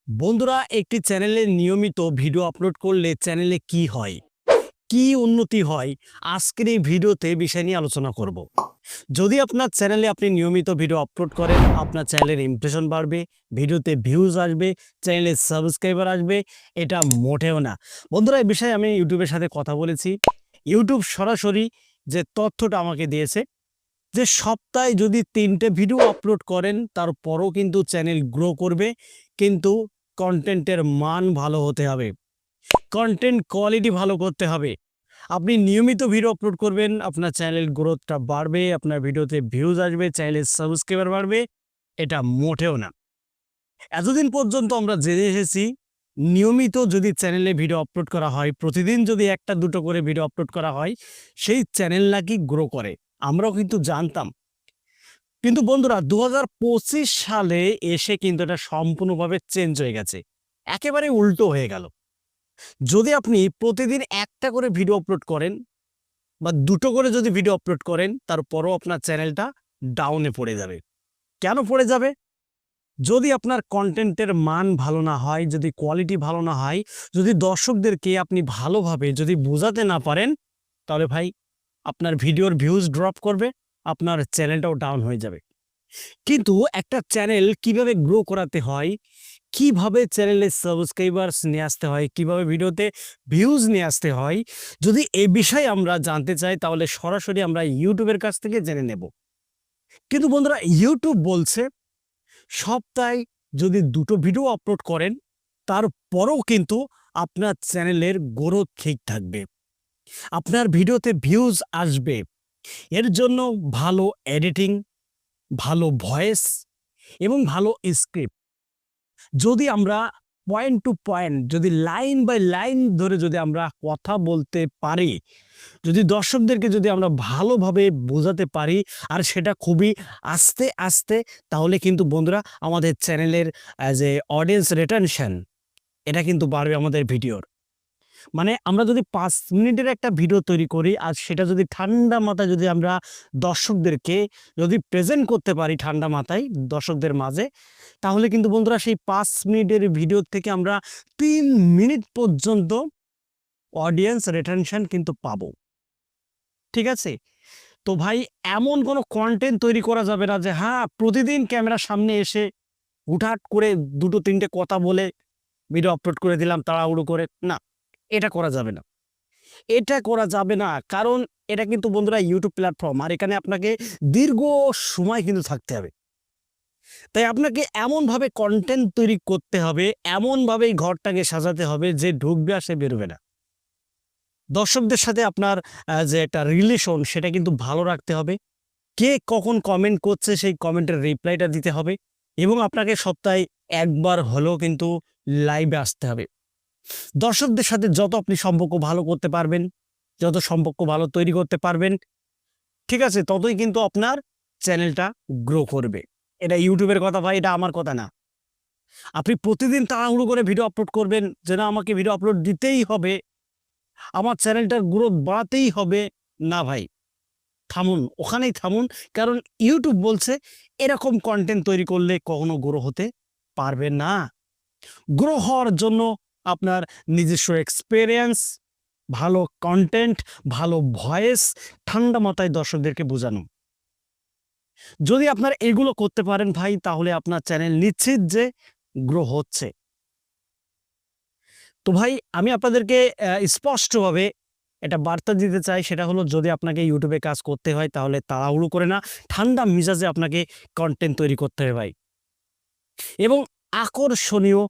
বন্ধুরা, একটি চ্যানেলে নিয়মিত ভিডিও আপলোড করলে চ্যানেলে কি হয়, কি উন্নতি হয়, আজকের এই ভিডিওতে বিষয় নিয়ে আলোচনা করব। যদি আপনার চ্যানেলে আপনি নিয়মিত ভিডিও আপলোড করেন, আপনার চ্যানেলের ইমপ্রেশন বাড়বে, ভিডিওতে ভিউজ আসবে, চ্যানেলে সাবস্ক্রাইবার আসবে, এটা মোটেও না। বন্ধুরা, এই বিষয়ে আমি ইউটিউবের সাথে কথা বলেছি। ইউটিউব সরাসরি যে তথ্যটা আমাকে দিয়েছে যে সপ্তাহে যদি ৩টে ভিডিও আপলোড করেন তারপরও কিন্তু চ্যানেল গ্রো করবে, কিন্তু কন্টেন্টের মান ভালো হতে হবে, কন্টেন্ট কোয়ালিটি ভালো করতে হবে। আপনি নিয়মিত ভিডিও আপলোড করবেন, আপনার চ্যানেল গ্রোথটা বাড়বে, আপনার ভিডিওতে ভিউজ আসবে, চ্যানেলের সাবস্ক্রাইবার বাড়বে, এটা মোটেও না। এতদিন পর্যন্ত আমরা জেনে এসেছি নিয়মিত যদি চ্যানেলে ভিডিও আপলোড করা হয়, প্রতিদিন যদি একটা দুটো করে ভিডিও আপলোড করা হয়, সেই চ্যানেল নাকি গ্রো করে। আমরাও কিন্তু জানতাম। কিন্তু বন্ধুরা, ২০২৫ সালে এসে কিন্তু এটা সম্পূর্ণভাবে চেঞ্জ হয়ে গেছে, একেবারে উল্টো হয়ে গেল। যদি আপনি প্রতিদিন একটা করে ভিডিও আপলোড করেন বা দুটো করে যদি ভিডিও আপলোড করেন, তারপরও আপনার চ্যানেলটা ডাউনে পড়ে যাবে। কেন পড়ে যাবে? যদি আপনার কন্টেন্টের মান ভালো না হয়, যদি কোয়ালিটি ভালো না হয়, যদি দর্শকদেরকে আপনি ভালোভাবে যদি বোঝাতে না পারেন, তাহলে ভাই আপনার ভিডিওর ভিউজ ড্রপ করবে, আপনার চ্যানেলটাও ডাউন হয়ে যাবে। কিন্তু একটা চ্যানেল কিভাবে গ্রো করাতে হয়, কিভাবে চ্যানেলে সাবস্ক্রাইবার্স নিয়ে আসতে হয়, কিভাবে ভিডিওতে ভিউজ নিয়ে আসতে হয়, যদি এ বিষয়ে আমরা জানতে চাই তাহলে সরাসরি আমরা ইউটিউবের কাছ থেকে জেনে নেব। কিন্তু বন্ধুরা, ইউটিউব বলছে সপ্তাহে যদি দুটো ভিডিও আপলোড করেন তারপরও কিন্তু আপনার চ্যানেলের গ্রোথ ঠিক থাকবে, আপনার ভিডিওতে ভিউজ আসবে। এর জন্য ভালো এডিটিং, ভালো ভয়েস এবং ভালো স্ক্রিপ্ট, যদি আমরা পয়েন্ট টু পয়েন্ট, যদি লাইন বাই লাইন ধরে যদি আমরা কথা বলতে পারি, যদি দর্শকদেরকে যদি আমরা ভালোভাবে বোঝাতে পারি, আর সেটা খুবই আস্তে আস্তে, তাহলে কিন্তু বন্ধুরা আমাদের চ্যানেলের যে অডিয়েন্স রিটেনশন, এটা কিন্তু বাড়বে আমাদের ভিডিওর। মানে আমরা যদি ৫ মিনিটের একটা ভিডিও তৈরি করি আর সেটা যদি ঠান্ডা মাথায় যদি আমরা দর্শকদেরকে যদি প্রেজেন্ট করতে পারি ঠান্ডা মাথায় দর্শকদের মাঝে, তাহলে কিন্তু বন্ধুরা সেই ৫ মিনিটের ভিডিও থেকে আমরা ৩ মিনিট পর্যন্ত অডিয়েন্স রিটেনশন কিন্তু পাবো। ঠিক আছে? তো ভাই, এমন কোনো কন্টেন্ট তৈরি করা যাবে না যে হ্যাঁ, প্রতিদিন ক্যামেরার সামনে এসে হুটহাট করে ২টো ৩টে কথা বলে ভিডিও আপলোড করে দিলাম তাড়াহুড়ো করে। না, এটা করা যাবে না। এটা করা যাবে না। কারণ এটা কিন্তু বন্ধুরা ইউটিউব প্ল্যাটফর্ম, আর এখানে আপনাকে দীর্ঘ সময় কিন্তু থাকতে হবে। তাই আপনাকে এমনভাবে কনটেন্ট তৈরি করতে হবে, এমনভাবেই ঘরটাকে সাজাতে হবে যে ঢুকবে আর সে বেরোবে না। দর্শকদের সাথে আপনার যে একটা রিলেশন, সেটা কিন্তু ভালো রাখতে হবে। কে কখন কমেন্ট করছে সেই কমেন্টের রিপ্লাইটা দিতে হবে, এবং আপনাকে সপ্তাহে একবার হলেও কিন্তু লাইভে আসতে হবে। দর্শকদের সাথে যত আপনি সম্পর্ক ভালো করতে পারবেন, যত সম্পর্ক ভালো তৈরি করতে পারবেন, ঠিক আছে, ততই কিন্তু আপনার চ্যানেলটা গ্রো করবে। এটা ইউটিউবের কথা ভাই, এটা আমার কথা না। আপনি প্রতিদিন তাড়াহুড়ো করে ভিডিও আপলোড করবেন যে না, আমাকে ভিডিও আপলোড দিতেই হবে, আমার চ্যানেলটার গ্রোথ বাড়াতেই হবে। না ভাই, থামুন, ওখানেই থামুন। কারণ ইউটিউব বলছে এরকম কন্টেন্ট তৈরি করলে কখনো গ্রো হতে পারবে না। গ্রো হওয়ার জন্য আপনার নিজস্ব এক্সপেরিয়েন্স, ভালো কন্টেন্ট, ভালো ভয়েস, ঠান্ডা মাথায় দর্শকদেরকে বোঝানো, যদি আপনার এগুলো করতে পারেন ভাই, তাহলে আপনার চ্যানেল নিশ্চিত যে গ্রো হচ্ছে। তো ভাই, আমি আপনাদেরকে স্পষ্টভাবে একটা বার্তা দিতে চাই, সেটা হলো যদি আপনাকে ইউটিউবে কাজ করতে হয় তাহলে তাড়াহুড়ো করে না, ঠান্ডা মিজাজে আপনাকে কন্টেন্ট তৈরি করতে হবে ভাই। এবং আকর্ষণীয়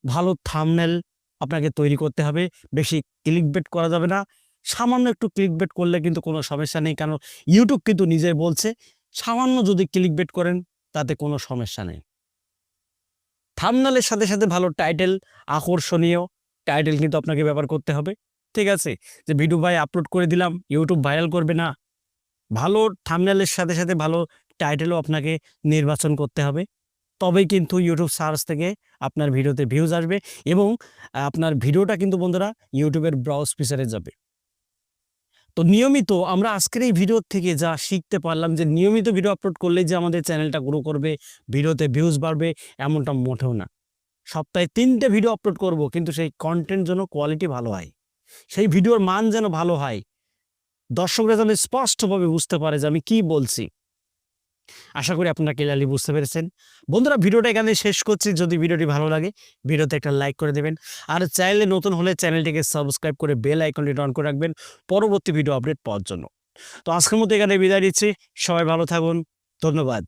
ভালো থাম্বনেল আপনাকে তৈরি করতে হবে। বেশি ক্লিকবেট করা যাবে না। সামান্য একটু ক্লিকবেট করলে কিন্তু কোনো সমস্যা নেই, কারণ ইউটিউব কিন্তু নিজে বলছে সামান্য যদি ক্লিকবেট করেন তাতে কোনো সমস্যা নেই। থাম্বনেলের সাথে সাথে ভালো টাইটেল, আকর্ষণীয় টাইটেল কিন্তু আপনাকে ব্যবহার করতে হবে। ঠিক আছে? যে ভিডিও ভাই আপলোড করে দিলাম, ইউটিউব ভাইরাল করবে না। ভালো থাম্বনেলের সাথে সাথে ভালো টাইটেলও আপনাকে নির্বাচন করতে হবে। তবেই কিন্তু ইউটিউব সার্চ থেকে আপনার ভিডিওতে ভিউজ আসবে, এবং আপনার ভিডিওটা কিন্তু বন্ধুরা ইউটিউবের ব্রাউজ ফিচারে যাবে। তো নিয়মিত আমরা আজকের এই ভিডিও থেকে যা শিখতে পারলাম যে নিয়মিত ভিডিও আপলোড করলেই যে আমাদের চ্যানেলটা গ্রো করবে, ভিডিওতে ভিউজ বাড়বে, এমনটা মোটেও না। সপ্তাহে 3টে ভিডিও আপলোড করব, কিন্তু সেই কন্টেন্ট যেন কোয়ালিটি ভালো হয়, সেই ভিডিওর মান যেন ভালো হয়, দর্শকরা যেন স্পষ্টভাবে বুঝতে পারে যে আমি কি বলছি। আশা করি আপনারা ক্লিয়ারলি বুঝতে পেরেছেন। বন্ধুরা, ভিডিওটা এখানে শেষ করছি। যদি ভিডিওটি ভালো লাগে ভিডিওতে একটা লাইক করে দেবেন, আর চ্যানেলে নতুন হলে চ্যানেলটিকে সাবস্ক্রাইব করে বেল আইকনটি অন করে রাখবেন পরবর্তী ভিডিও আপডেট পাওয়ার জন্য। তো আজকের মতো এখানে বিদায় নিচ্ছি। সবাই ভালো থাকুন। ধন্যবাদ।